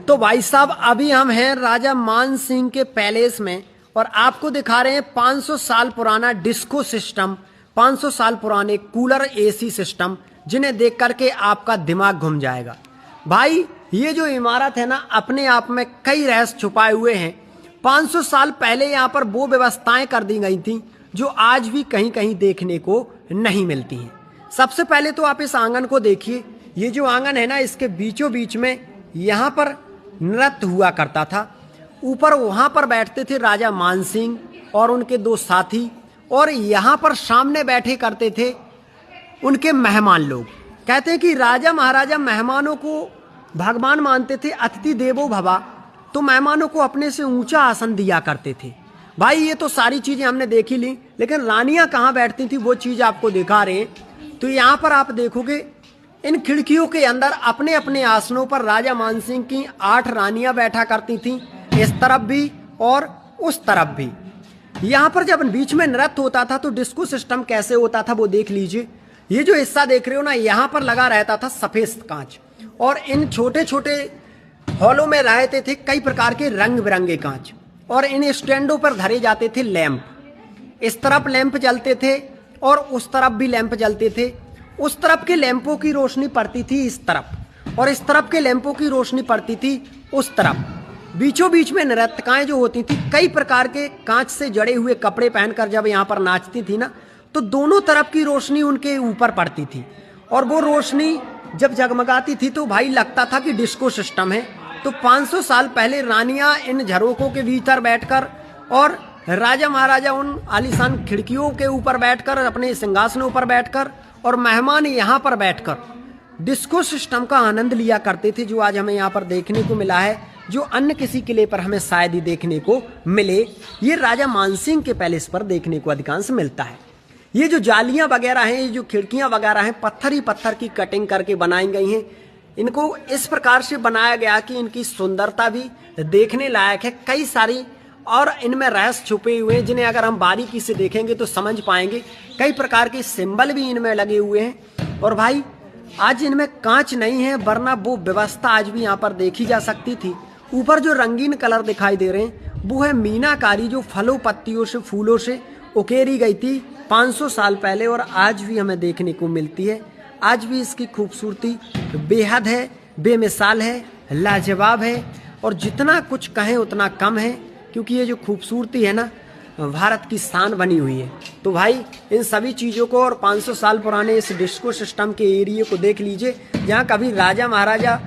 तो भाई साहब अभी हम हैं राजा मान सिंह के पैलेस में और आपको दिखा रहे हैं 500 साल पुराना डिस्को सिस्टम, 500 साल पुराने कूलर एसी सिस्टम, जिन्हें देख करके आपका दिमाग घूम जाएगा। भाई ये जो इमारत है ना, अपने आप में कई रहस्य छुपाए हुए हैं। 500 साल पहले यहाँ पर वो व्यवस्थाएं कर दी गई थी जो आज भी कहीं कहीं देखने को नहीं मिलती हैं। सबसे पहले तो आप इस आंगन को देखिए। ये जो आंगन है ना, इसके बीचों बीच में यहाँ पर नृत्य हुआ करता था। ऊपर वहाँ पर बैठते थे राजा मान सिंह और उनके दो साथी, और यहाँ पर सामने बैठे करते थे उनके मेहमान लोग। कहते हैं कि राजा महाराजा मेहमानों को भगवान मानते थे, अतिथि देवो भवा, तो मेहमानों को अपने से ऊंचा आसन दिया करते थे। भाई ये तो सारी चीज़ें हमने देखी ली, लेकिन रानियां कहाँ बैठती थी वो चीज़ आपको दिखा रहे हैं। तो यहाँ पर आप देखोगे इन खिड़कियों के अंदर अपने अपने आसनों पर राजा मान सिंह की 8 रानियां बैठा करती थीं, इस तरफ भी और उस तरफ भी। यहाँ पर जब बीच में नृत्य होता था तो डिस्को सिस्टम कैसे होता था वो देख लीजिए। ये जो हिस्सा देख रहे हो ना, यहाँ पर लगा रहता था सफेद कांच, और इन छोटे छोटे हॉलों में रहते थे कई प्रकार के रंग बिरंगे कांच, और इन स्टैंडों पर धरे जाते थे लैंप। इस तरफ लैंप जलते थे और उस तरफ भी लैंप जलते थे। उस तरफ के लैंपों की रोशनी पड़ती थी इस तरफ, और इस तरफ के लैंपों की रोशनी पड़ती थी उस तरफ। बीचों बीच में नर्तकाएं जो होती थी कई प्रकार के कांच से जड़े हुए कपड़े पहनकर जब यहाँ पर नाचती थी ना, तो दोनों तरफ की रोशनी उनके ऊपर पड़ती थी, और वो रोशनी जब जगमगाती थी तो भाई लगता था कि डिस्को सिस्टम है। तो 500 साल पहले रानियां इन झरोकों के भीतर बैठकर और राजा महाराजा उन आलीशान खिड़कियों के ऊपर बैठकर, अपने सिंहासनों पर बैठकर, और मेहमान यहाँ पर बैठकर डिस्को सिस्टम का आनंद लिया करते थे, जो आज हमें यहाँ पर देखने को मिला है, जो अन्य किसी किले पर हमें शायद ही देखने को मिले। ये राजा मानसिंह के पैलेस पर देखने को अधिकांश मिलता है। ये जो जालियां वगैरह हैं, ये जो खिड़कियां वगैरह हैं, पत्थर ही पत्थर की कटिंग करके बनाई गई हैं। इनको इस प्रकार से बनाया गया कि इनकी सुंदरता भी देखने लायक है। कई सारी और इनमें रहस्य छुपे हुए हैं, जिन्हें अगर हम बारीकी से देखेंगे तो समझ पाएंगे। कई प्रकार के सिंबल भी इनमें लगे हुए हैं। और भाई आज इनमें कांच नहीं है, वरना वो व्यवस्था आज भी यहाँ पर देखी जा सकती थी। ऊपर जो रंगीन कलर दिखाई दे रहे हैं वो है मीनाकारी, जो फलों पत्तियों से फूलों से उकेरी गई थी 500 साल पहले, और आज भी हमें देखने को मिलती है। आज भी इसकी खूबसूरती बेहद है, बेमिसाल है, लाजवाब है, और जितना कुछ कहें उतना कम है, क्योंकि ये जो खूबसूरती है ना, भारत की शान बनी हुई है। तो भाई इन सभी चीज़ों को और 500 साल पुराने इस डिस्को सिस्टम के एरिया को देख लीजिए, जहाँ कभी राजा महाराजा